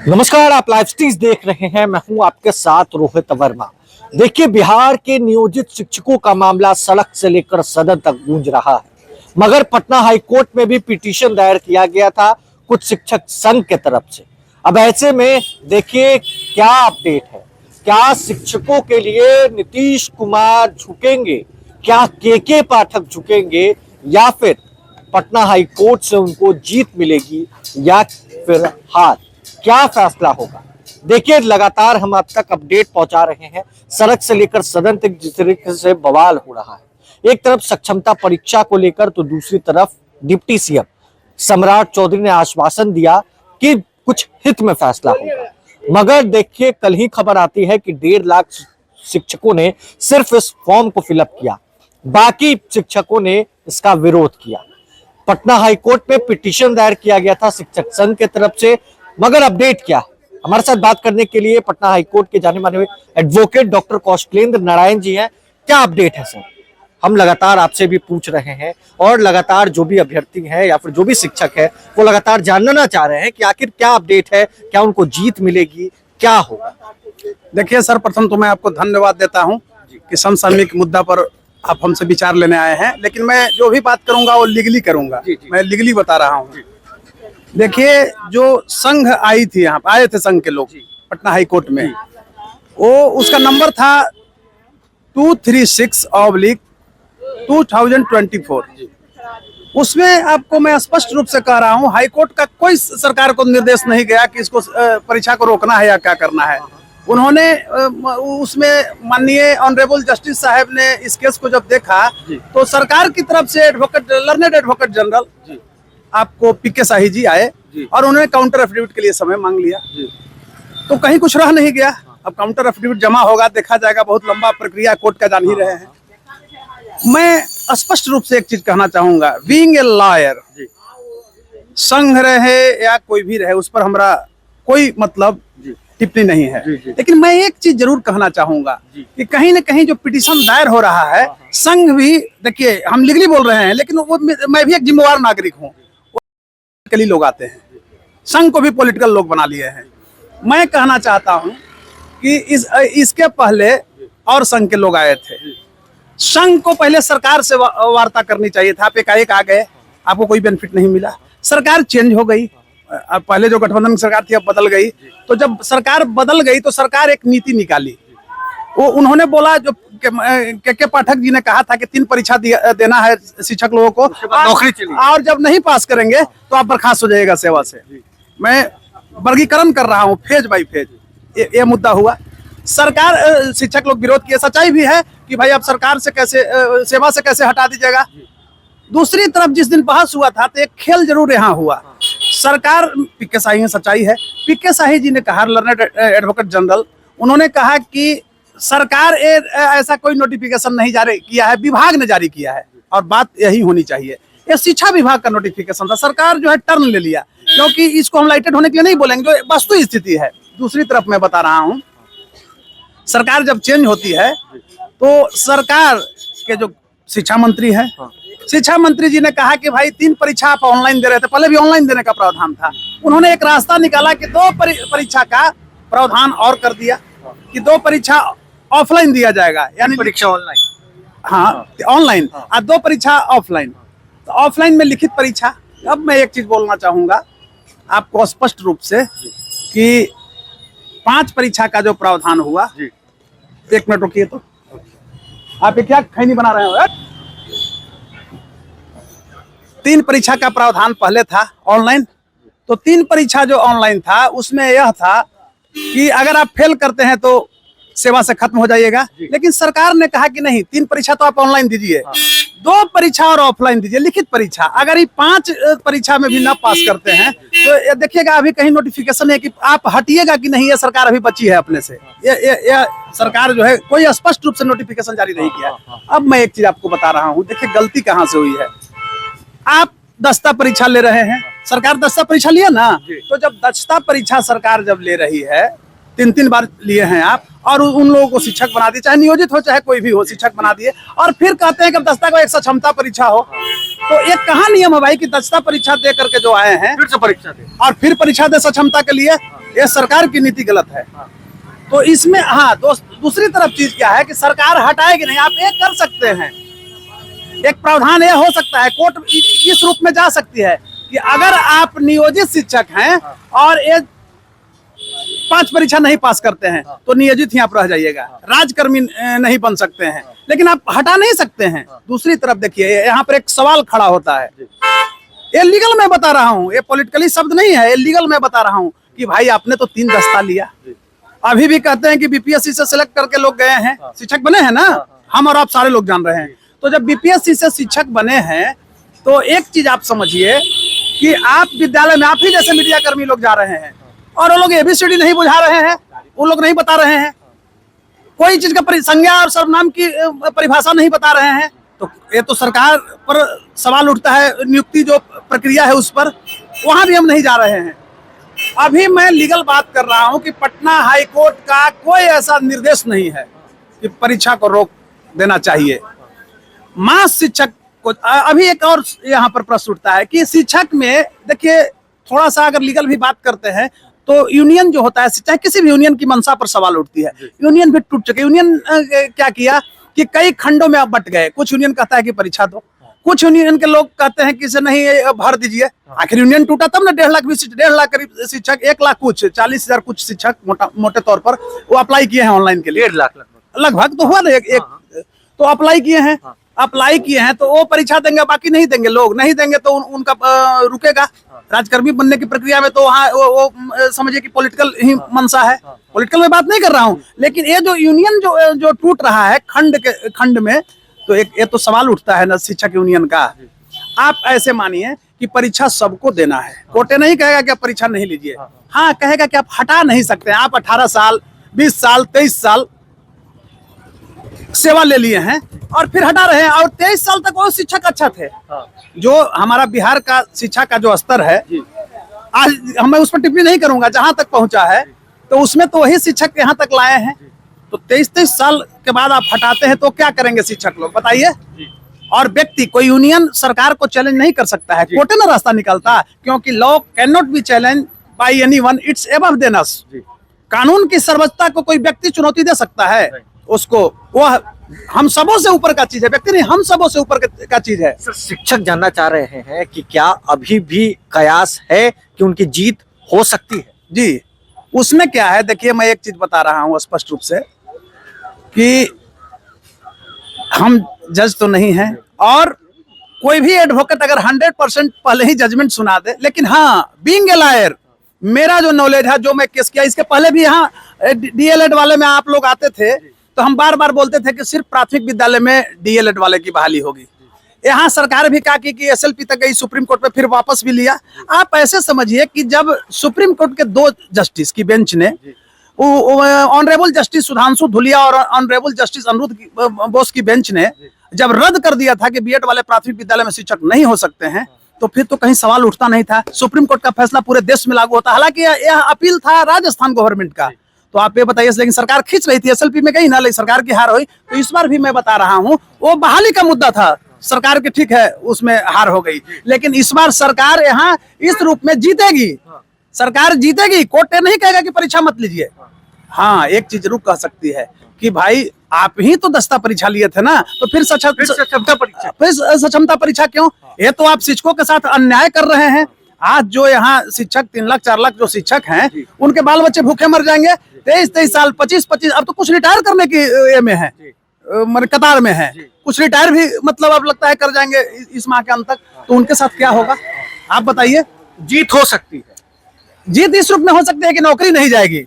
नमस्कार, आप live streams देख रहे हैं। मैं हूं आपके साथ रोहित वर्मा। देखिए, बिहार के नियोजित शिक्षकों का मामला सड़क से लेकर सदन तक गूंज रहा है, मगर पटना हाई कोर्ट में भी पिटीशन दायर किया गया था कुछ शिक्षक संघ के तरफ से। अब ऐसे में देखिए क्या अपडेट है। क्या शिक्षकों के लिए नीतीश कुमार झुकेंगे? क्या के पाठक झुकेंगे? या फिर पटना हाई कोर्ट से उनको जीत मिलेगी या फिर हार? क्या फैसला होगा? देखिए, लगातार हम आप तक अपडेट पहुंचा रहे हैं। सड़क से लेकर सदन तक जिस तरीके से बवाल हो रहा है, एक तरफ सक्षमता परीक्षा को लेकर तो दूसरी तरफ डिप्टी सीएम सम्राट चौधरी ने आश्वासन दिया कि कुछ हित में फैसला होगा। मगर देखिए, कल ही खबर आती है कि 1.5 लाख शिक्षकों ने सिर्फ इस फॉर्म को फिलअप किया, बाकी शिक्षकों ने इसका विरोध किया। पटना हाई कोर्ट में पिटीशन दायर किया गया था शिक्षक संघ की तरफ से, मगर अपडेट क्या है? हमारे साथ बात करने के लिए पटना हाई कोर्ट के जाने माने हुए एडवोकेट डॉक्टर कौशलेंद्र नारायण जी हैं। क्या अपडेट है सर? हम लगातार आपसे भी पूछ रहे हैं और लगातार जो भी अभ्यर्थी है या फिर जो भी शिक्षक है वो लगातार जानना चाह रहे हैं कि आखिर क्या अपडेट है, क्या उनको जीत मिलेगी, क्या होगा? देखिए सर, प्रथम तो मैं आपको धन्यवाद देता हूं कि समसामयिक मुद्दा पर आप हमसे विचार लेने आए हैं, लेकिन मैं जो भी बात करूंगा वो लीगली करूंगा। मैं लीगली बता रहा हूं। देखिए, जो संघ आई थी, यहाँ आए थे संघ के लोग पटना हाई कोर्ट में, वो उसका नंबर था 236/2024। उसमें आपको मैं स्पष्ट रूप से कह रहा हूँ, हाई कोर्ट का कोई सरकार को निर्देश नहीं गया कि इसको परीक्षा को रोकना है या क्या करना है। उन्होंने उसमें माननीय ऑनरेबल जस्टिस साहब ने इस केस को जब देखा तो सरकार की तरफ से लर्नेड एडवोकेट जनरल आपको पीके शाही जी आए और उन्होंने काउंटर एफिडेविट के लिए समय मांग लिया। तो कहीं कुछ रह नहीं गया। अब काउंटर एफिडेविट जमा होगा, देखा जाएगा। बहुत लंबा प्रक्रिया, कोर्ट का जान ही रहे हैं। मैं स्पष्ट रूप से एक चीज कहना चाहूंगा, बीइंग ए लॉयर, संघ रहे या कोई भी रहे, उस पर हमारा कोई मतलब टिप्पणी नहीं है। लेकिन मैं एक चीज जरूर कहना चाहूंगा कि कहीं न कहीं जो पिटीशन दायर हो रहा है, संघ भी, देखिए हम लीगली बोल रहे हैं, लेकिन वो मैं भी एक जिम्मेवार नागरिक हूँ। पॉलिटिकली लोग आते हैं, संघ को भी पॉलिटिकल लोग बना लिए हैं। मैं कहना चाहता हूं कि इसके पहले और संघ के लोग आए थे। संघ को पहले सरकार से वार्ता करनी चाहिए था। आप एकाएक आ गए, आपको कोई बेनिफिट नहीं मिला। सरकार चेंज हो गई, पहले जो गठबंधन सरकार थी अब बदल गई। तो जब सरकार बदल गई तो सरकार एक नीति निकाली। वो उन्होंने बोला, जो के पाठक जी ने कहा था कि 3 परीक्षा देना है शिक्षक लोगों को, नौकरी चली, और जब नहीं पास करेंगे तो आप बर्खास्त हो जाएगा सेवा से। मैं वर्गीकरण कर रहा हूँ फेज बाई फेज। ये मुद्दा हुआ। सरकार, शिक्षक लोग विरोध किए। सच्चाई भी है कि भाई आप सरकार से कैसे, सेवा से कैसे हटा दीजिएगा। दूसरी तरफ जिस दिन बहस हुआ था तो एक खेल जरूर यहाँ हुआ। सरकार, पीके शाही है, सच्चाई है, पीके शाही जी ने कहा, लर्नेड एडवोकेट जनरल, उन्होंने कहा कि सरकार ऐसा कोई नोटिफिकेशन नहीं जारी किया है, विभाग ने जारी किया है और बात यही होनी चाहिए। ये शिक्षा विभाग का नोटिफिकेशन था। सरकार जो है टर्न ले लिया, क्योंकि इसको हम लाइटेड होने के लिए नहीं बोलेंगे, जो वस्तु स्थिति है। दूसरी तरफ मैं बता रहा हूं, सरकार जब चेंज होती है तो सरकार के जो शिक्षा मंत्री है, शिक्षा मंत्री जी ने कहा कि भाई 3 परीक्षा आप ऑनलाइन दे रहे थे, पहले भी ऑनलाइन देने का प्रावधान था। उन्होंने एक रास्ता निकाला कि 2 परीक्षा का प्रावधान और कर दिया कि 2 परीक्षा ऑफलाइन दिया जाएगा, यानी परीक्षा ऑनलाइन, हाँ ऑनलाइन, और 2 परीक्षा ऑफलाइन। तो ऑफलाइन में लिखित परीक्षा। अब मैं एक चीज बोलना चाहूंगा आपको स्पष्ट रूप से कि 5 परीक्षा का जो प्रावधान हुआ, 1 मिनट रुकिए। तो आप क्या खैनी बना रहे हो? 3 परीक्षा का प्रावधान पहले था ऑनलाइन। तो 3 परीक्षा जो ऑनलाइन था उसमें यह था कि अगर आप फेल करते हैं तो सेवा से खत्म हो जाइएगा। लेकिन सरकार ने कहा कि नहीं, 3 परीक्षा तो आप ऑनलाइन दीजिए, 2 परीक्षा और ऑफलाइन दीजिए, लिखित परीक्षा। अगर ये 5 परीक्षा में भी ना पास करते हैं तो देखिएगा अभी कहीं नोटिफिकेशन है कि आप हटिएगा कि नहीं। ये सरकार अभी बची है अपने से। ये सरकार जो है कोई स्पष्ट रूप से नोटिफिकेशन जारी नहीं किया। अब मैं एक चीज आपको बता रहा हूँ, देखिए गलती कहाँ से हुई है। आप दस्ता परीक्षा ले रहे हैं, सरकार दस्ता परीक्षा लिया ना, तो जब दस्ता परीक्षा सरकार जब ले रही है, 3 बार लिए हैं आप, और उन लोगों को शिक्षक बना दिए, चाहे नियोजित हो चाहे कोई भी हो, शिक्षक बना दिए, और फिर कहते हैं कि दस्ता को एक सक्षमता परीक्षा हो। तो एक कहाँ नियम है भाई कि दस्ता परीक्षा दे करके जो आए हैं फिर से परीक्षा दे, और फिर परीक्षा दे सक्षमता के लिए? ये सरकार की नीति गलत है। तो इसमें हाँ दूसरी तरफ चीज क्या है कि सरकार हटाएगी नहीं। आप एक कर सकते हैं, एक प्रावधान ये हो सकता है, कोर्ट इस रूप में जा सकती है कि अगर आप नियोजित शिक्षक हैं और ये 5 परीक्षा नहीं पास करते हैं तो नियोजित ही आप रह जाइएगा, राजकर्मी नहीं बन सकते हैं, लेकिन आप हटा नहीं सकते हैं। दूसरी तरफ देखिए यहाँ पर एक सवाल खड़ा होता है, ये लीगल मैं बता रहा हूँ, ये पॉलिटिकली शब्द नहीं है, ये लीगल मैं बता रहा हूँ कि भाई आपने तो 3 दस्ता लिया, अभी भी कहते हैं कि बीपीएससी से सिलेक्ट करके लोग गए हैं, शिक्षक बने हैं ना, हम और आप सारे लोग जान रहे हैं। तो जब बीपीएससी से शिक्षक बने हैं तो एक चीज आप समझिए कि आप विद्यालय में आप ही जैसे मीडिया कर्मी लोग जा रहे हैं और वो लोग एबीसीडी नहीं बुझा रहे हैं, वो लोग नहीं बता रहे हैं, कोई चीज का संज्ञा और सर्वनाम की परिभाषा नहीं बता रहे हैं। तो ये तो सरकार पर सवाल उठता है, नियुक्ति जो प्रक्रिया है उस पर, वहां भी हम नहीं जा रहे हैं। अभी मैं लीगल बात कर रहा हूं कि पटना हाई कोर्ट का कोई ऐसा निर्देश नहीं है कि परीक्षा को रोक देना चाहिए। मास शिक्षक को अभी एक और यहाँ पर प्रश्न उठता है कि शिक्षक में देखिए थोड़ा सा अगर लीगल भी बात करते हैं तो यूनियन जो होता है, चाहे किसी भी यूनियन की मंशा पर सवाल उठती है। यूनियन भी टूट चुके, यूनियन क्या किया कि कई खंडों में अब बट गए। कुछ यूनियन कहता है कि परीक्षा दो, कुछ यूनियन के लोग कहते हैं कि इसे नहीं भर दीजिए। आखिर यूनियन टूटा तब ना 1.5 लाख भी 1.5 लाख करीब शिक्षक, 1 लाख कुछ 40,000 कुछ शिक्षक मोटे तौर पर वो अप्लाई किए हैं ऑनलाइन के लिए। 1.5 लाख लगभग तो हुआ ना, एक तो अप्लाई किए हैं, अप्लाई किए हैं तो वो परीक्षा देंगे, बाकी नहीं देंगे, लोग नहीं देंगे तो उनका रुकेगा राजकर्मी बनने की प्रक्रिया में। तो वहाँ वो समझिए कि पॉलिटिकल ही मंशा है, पॉलिटिकल में बात नहीं कर रहा हूँ, लेकिन ये जो यूनियन जो टूट रहा है खंड में, तो ये तो सवाल उठता है ना शिक्षक यूनियन का। आप ऐसे मानिए कि परीक्षा सबको देना है, कोर्टे नहीं कहेगा कि आप परीक्षा नहीं लीजिए, हाँ कहेगा कि आप हटा नहीं सकते हैं। आप 18 साल 20 साल 23 साल सेवा ले लिए हैं और फिर हटा रहे हैं, और 23 साल तक वो शिक्षक अच्छा थे। जो हमारा बिहार का शिक्षा का जो स्तर है, आज मैं उस पर टिप्पणी नहीं करूंगा, जहां तक पहुंचा है तो उसमें तो वही शिक्षक यहाँ तक लाए हैं। तो 23 साल के बाद आप हटाते हैं तो क्या करेंगे शिक्षक लोग, बताइए। और व्यक्ति कोई यूनियन सरकार को चैलेंज नहीं कर सकता है, कोर्ट ना रास्ता निकालता, क्योंकि law can not be challenge by anyone, it's above than us. कानून की सर्वोच्चता को कोई व्यक्ति चुनौती दे सकता है, उसको वो हम सबों से ऊपर का चीज है, व्यक्ति नहीं, हम सबों से ऊपर का चीज है। सर शिक्षक जानना चाह रहे हैं कि क्या अभी भी कयास है कि उनकी जीत हो सकती है? जी, उसमें क्या है, देखिए मैं एक चीज बता रहा हूँ स्पष्ट रूप से कि हम जज तो नहीं हैं और कोई भी एडवोकेट अगर 100% पहले ही जजमेंट सुना दे, लेकिन हाँ बीइंग ए लॉयर मेरा जो नॉलेज है, जो मैं केस किया, इसके पहले भी यहाँ डीएलएड वाले में आप लोग आते थे तो हम बार बार बोलते थे कि सिर्फ प्राथमिक विद्यालय में डीएलएड वाले की बहाली होगी। यहाँ सरकार भी कहा कि एसएलपी तक गई, सुप्रीम कोर्ट में फिर वापस भी लिया। आप ऐसे समझिए कि जब सुप्रीम कोर्ट के 2 जस्टिस की बेंच ने, ऑनरेबल जस्टिस सुधांशु धुलिया और ऑनरेबल जस्टिस अनिरुद्ध बोस की बेंच ने जब रद्द कर दिया था कि बीएड वाले प्राथमिक विद्यालय में शिक्षक नहीं हो सकते हैं, तो फिर तो कहीं सवाल उठता नहीं था। सुप्रीम कोर्ट का फैसला पूरे देश में लागू होता, हालांकि यह अपील था राजस्थान गवर्नमेंट का। तो आप ये बताइए, लेकिन सरकार खींच रही थी, एसएलपी में गई ना, लेकिन सरकार की हार हुई। तो इस बार भी मैं बता रहा हूँ वो बहाली का मुद्दा था, सरकार के ठीक है उसमें हार हो गई, लेकिन इस बार सरकार यहाँ इस रूप में जीतेगी, सरकार जीतेगी। कोर्ट नहीं कहेगा कि परीक्षा मत लीजिए। हाँ एक चीज जरूर कह सकती है कि भाई आप ही तो दस्ता परीक्षा लिए थे ना, तो फिर सक्षमता परीक्षा क्यों? ये तो आप शिक्षकों के साथ अन्याय कर रहे हैं। आज जो यहाँ शिक्षक 3 लाख 4 लाख जो शिक्षक हैं, उनके बाल बच्चे भूखे मर जाएंगे। 23 साल 25 अब तो कुछ रिटायर करने की ये में है, कतार में है, कुछ रिटायर भी मतलब अब लगता है कर जाएंगे इस माह के अंत तक। तो उनके साथ क्या होगा आप बताइए? जीत हो सकती है, जीत इस रूप में हो सकती है कि नौकरी नहीं जाएगी,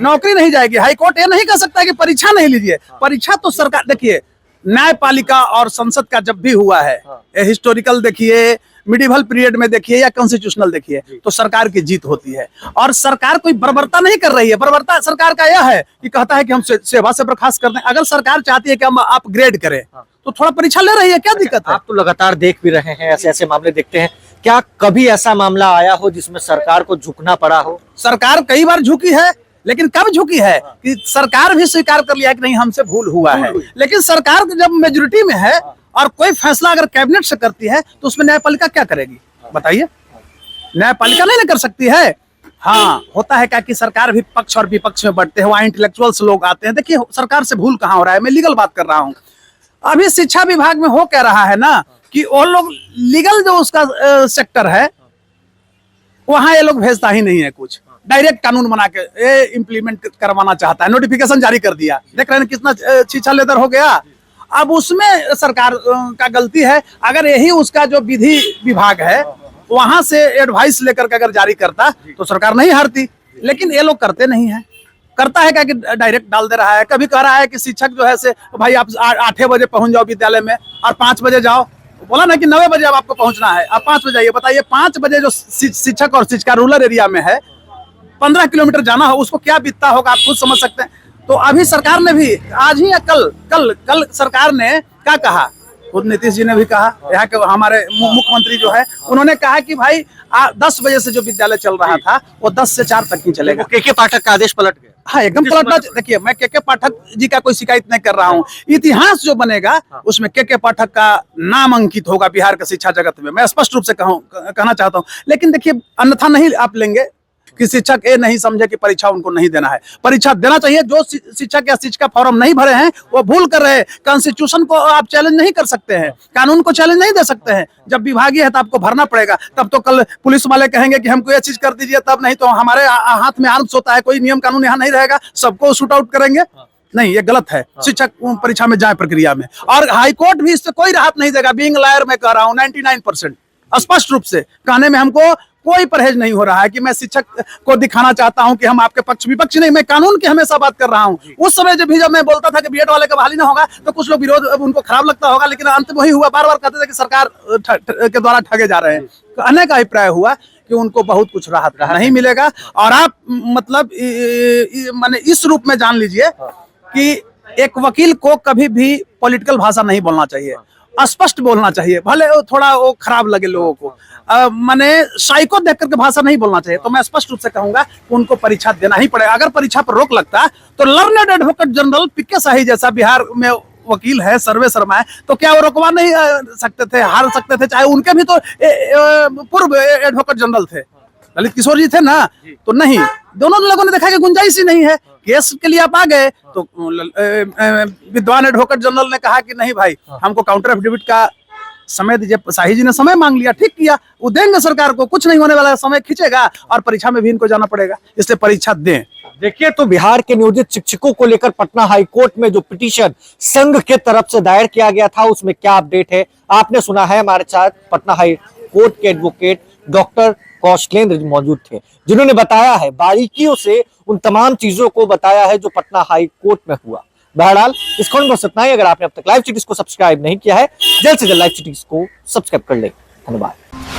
नौकरी नहीं जाएगी। हाईकोर्ट ये नहीं कह सकता कि परीक्षा नहीं लीजिए। परीक्षा तो सरकार, देखिए न्यायपालिका और संसद का जब भी हुआ है, हिस्टोरिकल देखिए, मिडिवल पीरियड में देखिए या कॉन्स्टिट्यूशनल देखिए, तो सरकार की जीत होती है। और सरकार कोई बर्बरता नहीं कर रही है। बर्बरता सरकार का यह है कि कहता है कि हम सेवा से बर्खास्त कर दें। अगर सरकार चाहती है कि हम अपग्रेड करें तो थोड़ा परीक्षा ले रही है, क्या दिक्कत है? आप तो लगातार देख भी रहे हैं, ऐसे ऐसे मामले देखते हैं, क्या कभी ऐसा मामला आया हो जिसमें सरकार को झुकना पड़ा हो? सरकार कई बार झुकी है, लेकिन कब झुकी है कि सरकार भी स्वीकार कर लिया कि नहीं हमसे भूल हुआ है। लेकिन सरकार जब मेजोरिटी में है और कोई फैसला अगर कैबिनेट से करती है तो उसमें न्यायपालिका क्या करेगी बताइए? न्यायपालिका नहीं कर सकती है। हाँ होता है क्या कि सरकार भी पक्ष और विपक्ष में बढ़ते हैं, वहाँ इंटेलेक्चुअल्स लोग आते हैं। देखिए सरकार से भूल कहाँ हो रहा है, मैं लीगल बात कर रहा हूँ। अभी शिक्षा विभाग में हो क्या रहा है ना कि वो लोग लीगल जो उसका सेक्टर है वहाँ ये लोग भेजता ही नहीं है कुछ, डायरेक्ट कानून बना के ये इम्प्लीमेंट करवाना चाहता है, नोटिफिकेशन जारी कर दिया। देख रहे हैं कितना छीछा लेदर हो गया। अब उसमें सरकार का गलती है। अगर यही उसका जो विधि विभाग है वहां से एडवाइस लेकर के अगर जारी करता तो सरकार नहीं हारती, लेकिन ये लोग करते नहीं है। करता है क्या कि डायरेक्ट डाल दे रहा है। कभी कह रहा है कि शिक्षक जो है से भाई आप 8 बजे पहुंच जाओ विद्यालय में और 5 बजे जाओ। बोला ना कि 9 बजे अब आपको पहुंचना है, आप 5 बजे आइए। बताइए 5 बजे जो शिक्षक और शिक्षिका रूरल एरिया में है 15 किलोमीटर जाना हो, उसको क्या बीतता होगा आप खुद समझ सकते हैं। तो अभी सरकार ने भी आज ही या कल सरकार ने क्या कहा, खुद नीतीश जी ने भी कहा, यहाँ के हमारे मुख्यमंत्री जो है उन्होंने कहा कि भाई 10 बजे से जो विद्यालय चल रहा था वो 10 से 4 तक ही चलेगा। के पाठक का आदेश पलट गया। हाँ एकदम पलटना। देखिए मैं के पाठक जी का कोई शिकायत नहीं कर रहा हूँ, इतिहास जो बनेगा उसमें के पाठक का नाम अंकित होगा बिहार के शिक्षा जगत में, मैं स्पष्ट रूप से कहना चाहता हूँ। लेकिन देखिए अन्यथा नहीं आप लेंगे कि शिक्षक ये नहीं समझे कि परीक्षा उनको नहीं देना है, परीक्षा देना चाहिए। जो शिक्षक या शिक्षिका फॉर्म नहीं भरे हैं वो भूल कर रहे हैं। कॉन्स्टिट्यूशन को आप चैलेंज नहीं कर सकते हैं, कानून को चैलेंज नहीं दे सकते हैं। जब विभागीय है तो आपको भरना पड़ेगा। तब तो कल पुलिस वाले कहेंगे कि हमको ये चीज कर दीजिए, तब नहीं तो हमारे हाथ में आर्म्स होता है, कोई नियम कानून यहाँ नहीं रहेगा, सबको शूट आउट करेंगे। नहीं, ये गलत है। शिक्षक परीक्षा में जाए प्रक्रिया में, और हाईकोर्ट भी इससे कोई राहत नहीं देगा। बीइंग लॉयर मैं कह रहा हूँ 99% स्पष्ट रूप से कहने में हमको कोई परहेज नहीं हो रहा है कि मैं शिक्षक को दिखाना चाहता हूं कि हम आपके पक्ष विपक्ष नहीं, मैं कानून की हमेशा बात कर रहा हूं। उस समय जब मैं बोलता था कि बीएड वाले का बहाली ना होगा तो कुछ लोग विरोध, उनको खराब लगता होगा, लेकिन अंत वही हुआ। बार बार कहते थे कि सरकार के द्वारा ठगे जा रहे हैं। कहने का अभिप्राय हुआ कि उनको बहुत कुछ राहत नहीं मिलेगा। और आप मतलब माने इस रूप में जान लीजिए कि एक वकील को कभी भी पॉलिटिकल भाषा नहीं बोलना चाहिए, स्पष्ट बोलना चाहिए, भले वो थोड़ा वो खराब लगे लोगों को। माने साइको देख करके भाषा नहीं बोलना चाहिए। तो मैं स्पष्ट रूप से कहूंगा कि उनको परीक्षा देना ही पड़ेगा। अगर परीक्षा पर रोक लगता तो लर्नेड एडवोकेट जनरल पीके शाही जैसा बिहार में वकील है, सर्वे शर्मा है, तो क्या वो रोकवा नहीं सकते थे, हार सकते थे? चाहे उनके भी तो पूर्व एडवोकेट जनरल थे, ललित किशोर जी थे ना, तो नहीं, दोनों लोगों ने देखा कि गुंजाइश ही नहीं है, केस के लिए आप आ गए। तो विद्वान एडवोकेट जनरल ने कहा कि नहीं भाई, हमको काउंटर एफिडेविट का समय दीजिए। शाही जी ने समय मांग लिया, ठीक किया, वो देंगे सरकार को, कुछ नहीं होने वाला है, समय खींचेगा और परीक्षा में भी इनको जाना पड़ेगा, इसलिए परीक्षा दें। देखिए, तो बिहार के नियोजित शिक्षकों को लेकर पटना हाईकोर्ट में जो पिटीशन संघ के तरफ से दायर किया गया था उसमें क्या अपडेट है आपने सुना है। हमारे साथ पटना हाईकोर्ट के एडवोकेट डॉक्टर कौशलेंद्र मौजूद थे, जिन्होंने बताया है, बारीकियों से उन तमाम चीजों को बताया है जो पटना हाईकोर्ट में हुआ। बहरहाल इस खंड में इतना ही। अगर आपने अब तक लाइव सिटीज को सब्सक्राइब नहीं किया है, जल्द से जल्द लाइव सिटीज को सब्सक्राइब कर ले। धन्यवाद।